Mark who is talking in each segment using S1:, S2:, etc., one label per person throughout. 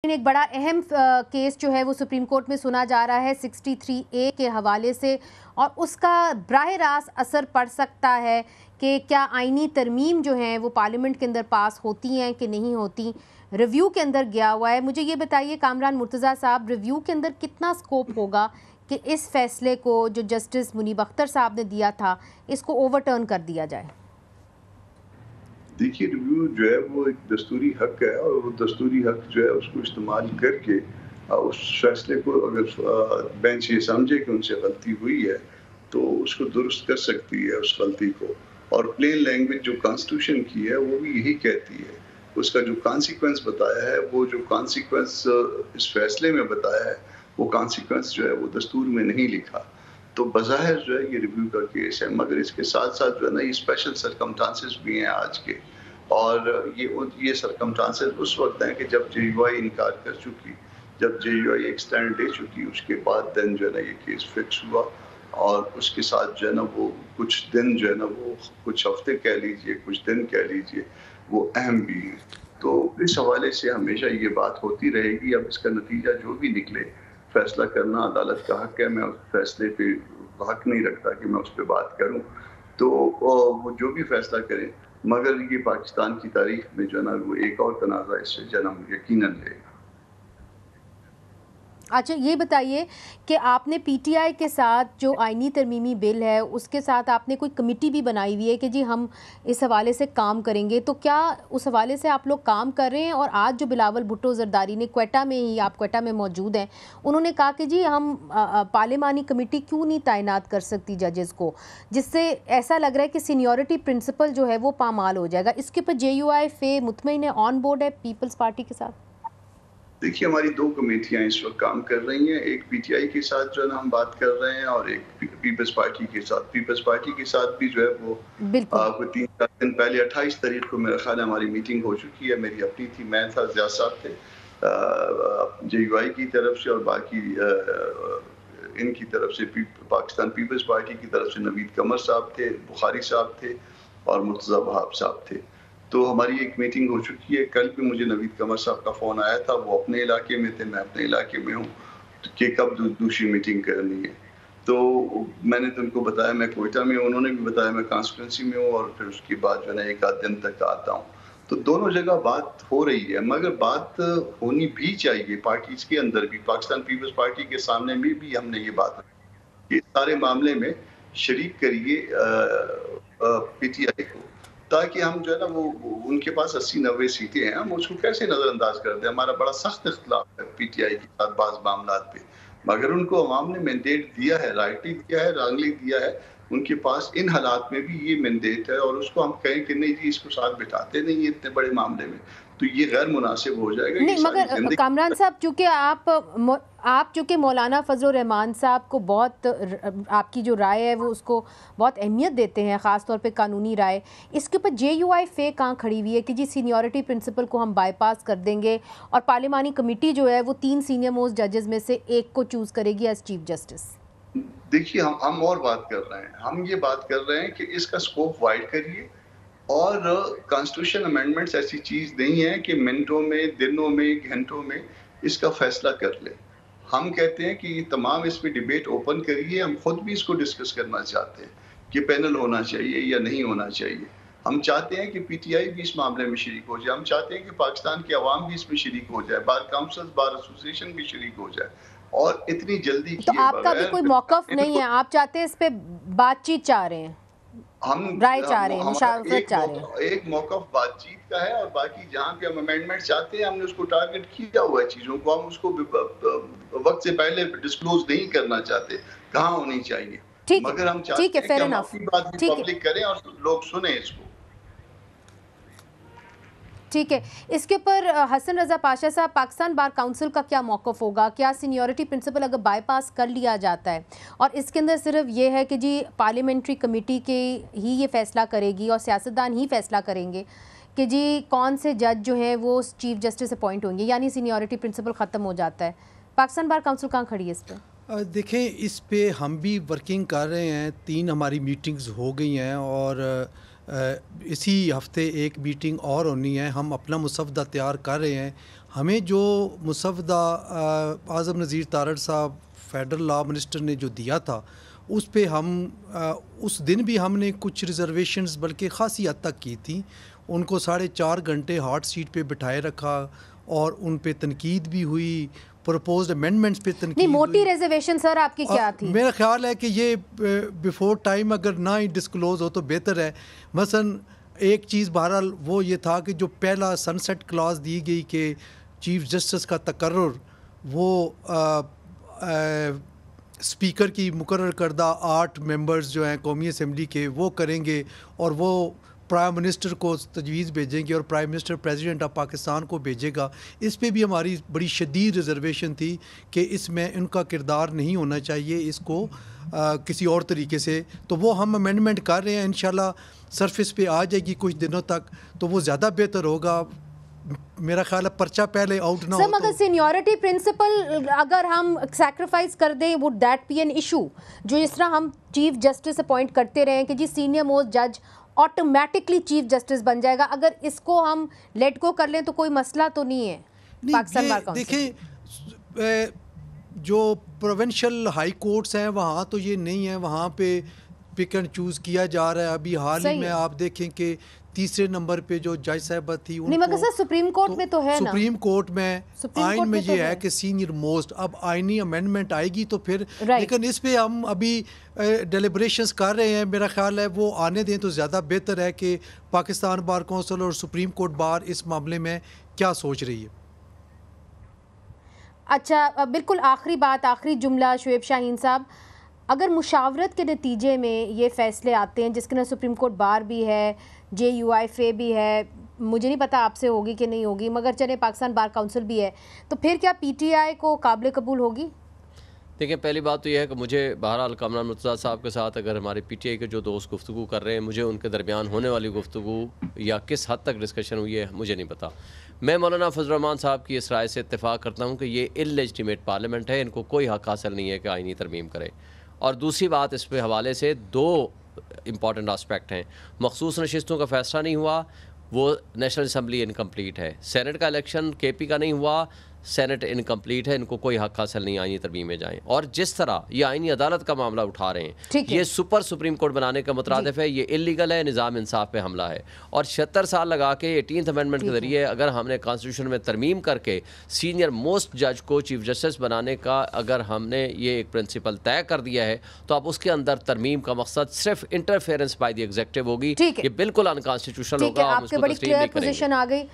S1: ایک بڑا اہم کیس جو ہے وہ سپریم کورٹ میں سنا جا رہا ہے 63A کے حوالے سے، اور اس کا براہ راست اثر پڑ سکتا ہے کہ کیا آئینی ترمیم جو ہیں وہ پارلیمنٹ کے اندر پاس ہوتی ہیں کہ نہیں ہوتی۔ ریویو کے اندر گیا ہوا ہے۔ مجھے یہ بتائیے کامران مرتضیٰ صاحب، ریویو کے اندر کتنا سکوپ ہوگا کہ اس فیصلے کو جو جسٹس منیب اختر صاحب نے دیا تھا اس کو اوور ٹرن کر دیا جائے؟
S2: دیکھیے، ریویو جو ہے وہ ایک دستوری حق ہے، اور وہ دستوری حق جو ہے اس کو استعمال کر کے اس فیصلے کو اگر بینچ یہ سمجھے کہ ان سے غلطی ہوئی ہے تو اس کو درست کر سکتی ہے اس غلطی کو۔ اور پلین لینگویج جو کانسٹیٹیوشن کی ہے وہ بھی یہی کہتی ہے، اس کا جو کانسیکوینس بتایا ہے، وہ جو کانسیکوینس اس فیصلے میں بتایا ہے وہ کانسیکوینس جو ہے وہ دستور میں نہیں لکھا۔ تو بظاہر جو ہے یہ ریویو کا کیس ہے، مگر اس کے ساتھ ساتھ جو ہے نا یہ اسپیشل سرکمٹانسز بھی ہیں آج کے، اور یہ سرکمٹانسز اس وقت ہیں کہ جب جے یو آئی انکار کر چکی، جب جے یو آئی ایک سٹینڈ دے چکی، اس کے بعد دن جو ہے نا یہ کیس فکس ہوا، اور اس کے ساتھ جو ہے نا وہ کچھ دن جو ہے نا وہ کچھ ہفتے کہہ لیجئے، کچھ دن کہہ لیجئے، وہ اہم بھی ہیں۔ تو اس حوالے سے ہمیشہ یہ بات ہوتی رہے گی۔ اب اس کا نتیجہ جو بھی نکلے، فیصلہ کرنا عدالت کا حق ہے، میں اس فیصلے پہ حق نہیں رکھتا کہ میں اس پہ بات کروں، تو وہ جو بھی فیصلہ کریں، مگر یہ پاکستان کی تاریخ میں جو ہے نا وہ ایک اور تنازع اس سے جنم یقیناً لے گا۔
S1: اچھا، یہ بتائیے کہ آپ نے پی ٹی آئی کے ساتھ جو آئینی ترمیمی بل ہے اس کے ساتھ آپ نے کوئی کمیٹی بھی بنائی ہوئی ہے کہ جی ہم اس حوالے سے کام کریں گے، تو کیا اس حوالے سے آپ لوگ کام کر رہے ہیں؟ اور آج جو بلاول بھٹو زرداری نے کوئٹہ میں ہی، آپ کوئٹہ میں موجود ہیں، انہوں نے کہا کہ جی ہم پارلیمانی کمیٹی کیوں نہیں تعینات کر سکتی ججز کو، جس سے ایسا لگ رہا ہے کہ سینیورٹی پرنسپل جو ہے وہ پامال ہو جائے گا۔ اس کے اوپر جے یو آئی فے مطمئن ہے، آن بورڈ ہے پیپلز پارٹی کے ساتھ؟
S2: دیکھیے، ہماری دو کمیٹیاں اس وقت کام کر رہی ہیں، ایک پی ٹی آئی کے ساتھ جو ہے نا ہم بات کر رہے ہیں، اور ایک پیپلز پارٹی کے ساتھ۔ پیپلز پارٹی کے ساتھ بھی جو ہے وہ کوئی 3-4 دن پہلے 28 تاریخ کو میرا خیال ہے ہماری میٹنگ ہو چکی ہے، میری اپنی تھی، میں تھا، زیاد صاحب تھے جے یو آئی کی طرف سے، اور باقی ان کی طرف سے پاکستان پیپلز پارٹی کی طرف سے نوید قمر صاحب تھے، بخاری صاحب تھے، اور مرتضیٰ وہاب صاحب تھے۔ تو ہماری ایک میٹنگ ہو چکی ہے۔ کل بھی مجھے نوید قمر صاحب کا فون آیا تھا، وہ اپنے علاقے میں تھے، میں اپنے علاقے میں ہوں، کہ کب دوسری میٹنگ کرنی ہے۔ تو میں نے تو ان کو بتایا میں کوئٹہ میں ہوں، انہوں نے بھی بتایا میں کانسٹیٹوئنسی میں ہوں، اور پھر اس کے بعد جو ہے نا ایک آدھ دن تک آتا ہوں۔ تو دونوں جگہ بات ہو رہی ہے، مگر بات ہونی بھی چاہیے پارٹیز کے اندر بھی۔ پاکستان پیپلز پارٹی کے سامنے میں بھی ہم نے یہ بات رکھی کہ سارے معاملے میں شریک کریے پی ٹی آئی کو، تاکہ ہم جو ہے نا وہ ان کے پاس 80-90 سیٹیں ہیں، ہم اس کو کیسے نظر انداز کر دیں۔ ہمارا بڑا سخت اختلاف ہے پی ٹی آئی کے ساتھ بعض معاملات پہ، مگر ان کو عوام نے مینڈیٹ دیا ہے، رائٹلی دیا ہے، رانگلی دیا ہے، ان کے پاس ان حالات میں بھی یہ مینڈیٹ ہے، اور اس کو ہم کہیں کہ نہیں جی اس کو ساتھ بٹھاتے نہیں ہیں اتنے بڑے معاملے میں، تو یہ غیر مناسب ہو جائے گا۔
S1: نہیں، مگر کامران صاحب، چونکہ چونکہ مولانا فضل الرحمان صاحب کو بہت، آپ کی جو رائے ہے وہ اس کو بہت اہمیت دیتے ہیں، خاص طور پہ قانونی رائے، اس کے اوپر جے یو آئی فے کہاں کھڑی ہوئی ہے کہ جی سینیورٹی پرنسپل کو ہم بائی پاس کر دیں گے، اور پارلیمانی کمیٹی جو ہے وہ 3 سینئر موسٹ ججز میں سے ایک کو چوز کرے گی ایز چیف جسٹس؟
S2: دیکھیے، ہم اور بات کر رہے ہیں، ہم یہ بات کر رہے ہیں کہ اس کا سکوپ وائڈ کریے، اور کانسٹیٹیوشن امینڈمنٹس ایسی چیز نہیں ہے کہ منٹوں میں، دنوں میں، گھنٹوں میں اس کا فیصلہ کر لیں۔ ہم کہتے ہیں کہ یہ تمام اس پہ ڈیبیٹ اوپن کریے، ہم خود بھی اس کو ڈسکس کرنا چاہتے ہیں کہ پینل ہونا چاہیے یا نہیں ہونا چاہیے۔ ہم چاہتے ہیں کہ پی ٹی آئی بھی اس معاملے میں شریک ہو جائے، ہم چاہتے ہیں کہ پاکستان کی عوام بھی اس میں شریک ہو جائے، بار کاؤنسل، بار ایسوسیشن بھی شریک ہو جائے، اور اتنی جلدی
S1: تو
S2: کیے
S1: آپ کا بھی کوئی موقف نہیں ہے؟ آپ چاہتے ہیں اس پہ بات چیت چاہ رہے ہیں، رائے چاہ رہے ہیں، مشاورت چاہ رہے ہیں؟
S2: ایک موقف بات چیت کا ہے، اور باقی جہاں پہ ہم امینڈمنٹ چاہتے ہیں ہم نے اس کو ٹارگٹ کیا ہوا ہے چیزوں کو، ہم اس کو وقت سے پہلے ڈسکلوز نہیں کرنا چاہتے کہاں ہونی چاہیے، مگر ہم چاہتے ہیں کہ ہم اپنی بات بھی پبلک کریں اور لوگ سنیں اس کو۔
S1: ٹھیک ہے، اس کے اوپر حسن رضا پاشا صاحب، پاکستان بار کاؤنسل کا کیا موقف ہوگا؟ کیا سینیورٹی پرنسپل اگر بائی پاس کر لیا جاتا ہے اور اس کے اندر صرف یہ ہے کہ جی پارلیمنٹری کمیٹی کے ہی یہ فیصلہ کرے گی اور سیاستدان ہی فیصلہ کریں گے کہ جی کون سے جج جو ہیں وہ چیف جسٹس اپوائنٹ ہوں گے، یعنی سینیورٹی پرنسپل ختم ہو جاتا ہے، پاکستان بار کاؤنسل کہاں کھڑی ہے اس پہ؟
S3: دیکھیں، اس پہ ہم بھی ورکنگ کر رہے ہیں، 3 ہماری میٹنگز ہو گئی ہیں، اور اسی ہفتے ایک میٹنگ اور ہونی ہے۔ ہم اپنا مسودہ تیار کر رہے ہیں، ہمیں جو مسودہ اعظم نذیر تارڑ صاحب فیڈرل لا منسٹر نے جو دیا تھا اس پہ ہم اس دن بھی ہم نے کچھ ریزرویشنز بلکہ خاصی حد تک کی تھیں. ان کو 4.5 گھنٹے ہاٹ سیٹ پہ بٹھائے رکھا اور ان پہ تنقید بھی ہوئی, پرپوزڈ امینڈمنٹس پہ تنقید.
S1: نہیں, موٹی ریزرویشن سر آپ کی کیا تھی؟
S3: میرا خیال ہے کہ یہ بیفور ٹائم اگر نہ ہی ڈسکلوز ہو تو بہتر ہے. مثلا ایک چیز بہرحال وہ یہ تھا کہ جو پہلا سن سیٹ کلاز دی گئی کہ چیف جسٹس کا تقرر وہ اسپیکر کی مقرر کردہ 8 ممبرز جو ہیں قومی اسمبلی کے وہ کریں گے اور وہ پرائم منسٹر کو تجویز بھیجیں گے اور prime minister president of Pakistan کو بھیجے گا. اس پہ بھی ہماری بڑی شدید ریزرویشن تھی کہ اس میں ان کا کردار نہیں ہونا چاہیے, اس کو کسی اور طریقے سے. تو وہ ہم امینڈمنٹ کر رہے ہیں, انشاءاللہ سرفس پہ آ جائے گی کچھ دنوں تک تو وہ زیادہ بہتر ہوگا. میرا خیال ہے پرچہ پہلے آؤٹ نہ ہو.
S1: سر مگر سینیورٹی پرنسپل اگر ہم سیکریفائز کر دیں would that be an issue? جو اس طرح ہم چیف جسٹس اپوائنٹ کرتے رہے ہیں کہ جی سینئر موسٹ جج آٹومیٹکلی چیف جسٹس بن جائے گا, اگر اس کو ہم لیٹ گو کر لیں تو کوئی مسئلہ تو نہیں ہے پاکستان بار کونسل؟
S3: دیکھیں جو پروونشل ہائی کورٹس ہیں وہاں تو یہ نہیں ہے, وہاں پہ پک اینڈ چوز کیا جا رہا ہے. ابھی حال ہی میں آپ دیکھیں کہ تیسرے نمبر پہ جو جج صاحبہ تھی
S1: نہیں, مگر سر سپریم کورٹ میں تو ہے نا,
S3: سپریم کورٹ میں آئین میں یہ ہے کہ سینئر موسٹ. اب آئینی امینڈمنٹ آئے گی تو پھر, لیکن اس پہ ہم ابھی ڈیلیبریشنز کر رہے ہیں. میرا خیال ہے وہ آنے دیں تو زیادہ بہتر ہے کہ پاکستان بار کونسل اور سپریم کورٹ بار اس معاملے میں کیا سوچ رہی ہے.
S1: اچھا بالکل آخری بات, آخری جملہ شعیب شاہین صاحب, اگر مشاورت کے نتیجے میں یہ فیصلے آتے ہیں جس کے اندر سپریم کورٹ بار بھی ہے, جے یو آئی ایف اے بھی ہے, مجھے نہیں پتا آپ سے ہوگی کہ نہیں ہوگی, مگر چلے پاکستان بار کونسل بھی ہے, تو پھر کیا پی ٹی آئی کو قابل قبول ہوگی؟
S4: دیکھیں پہلی بات تو یہ ہے کہ مجھے بہرحال کامران مرتضیٰ صاحب کے ساتھ اگر ہمارے پی ٹی آئی کے جو دوست گفتگو کر رہے ہیں, مجھے ان کے درمیان ہونے والی گفتگو یا کس حد تک ڈسکشن ہوئی ہے مجھے نہیں پتا. میں مولانا فضل الرحمان صاحب کی اس رائے سے اتفاق کرتا ہوں کہ یہ انلیجٹیمیٹ پارلیمنٹ ہے, ان کو کوئی حق حاصل نہیں ہے کہ آئینی ترمیم کرے. اور دوسری بات اس پہ حوالے سے 2 امپورٹنٹ آسپیکٹ ہیں. مخصوص نشستوں کا فیصلہ نہیں ہوا, وہ نیشنل اسمبلی انکمپلیٹ ہے. سینٹ کا الیکشن کے پی کا نہیں ہوا, سینٹ انکمپلیٹ ہے, ان کو کوئی حق حاصل نہیں آئینی ترمیم میں جائیں. اور جس طرح یہ آئینی عدالت کا معاملہ اٹھا رہے ہیں, یہ سپریم کورٹ بنانے کا مترادف ہے, یہ انلیگل ہے, نظام انصاف پہ حملہ ہے. اور 76 سال لگا کے 18th امینڈمنٹ کے ذریعے اگر ہم نے کانسٹیٹیوشن میں ترمیم کر کے سینئر موسٹ جج کو چیف جسٹس بنانے کا اگر ہم نے یہ ایک پرنسپل طے کر دیا ہے, تو اب اس کے اندر ترمیم کا مقصد صرف انٹرفیئرنس بائی دی ایگزیکٹو ہوگی. یہ بالکل انکانسٹیٹیوشنل ہوگا, ہم اس کو تسلیم نہیں کریں گے.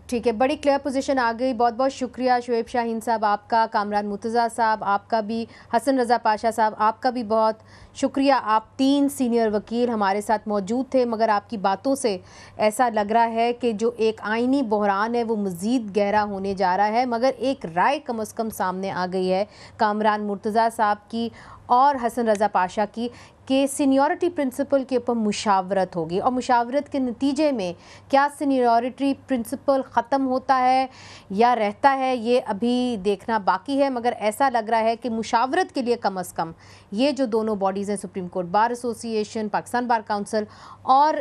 S1: ٹھیک ہے, بڑی کلیئر پوزیشن آ گئی. بہت بہت شکریہ شعیب شاہین صاحب آپ کا, کامران مرتضیٰ صاحب آپ کا بھی, حسن رضا پاشا صاحب آپ کا بھی بہت شکریہ. آپ 3 سینئر وکیل ہمارے ساتھ موجود تھے, مگر آپ کی باتوں سے ایسا لگ رہا ہے کہ جو ایک آئینی بحران ہے وہ مزید گہرا ہونے جا رہا ہے. مگر ایک رائے کم از کم سامنے آ گئی ہے کامران مرتضیٰ صاحب کی اور حسن رضا پاشا کی کہ سینیورٹی پرنسپل کے اوپر مشاورت ہوگی, اور مشاورت کے نتیجے میں کیا سینیورٹی پرنسپل ختم ہوتا ہے یا رہتا ہے یہ ابھی دیکھنا باقی ہے. مگر ایسا لگ رہا ہے کہ مشاورت کے لیے کم از کم یہ جو دونوں باڈیز ہیں, سپریم کورٹ بار ایسوسی ایشن, پاکستان بار کونسل اور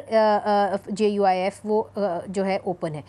S1: جے یو آئی ایف, وہ جو ہے اوپن ہے.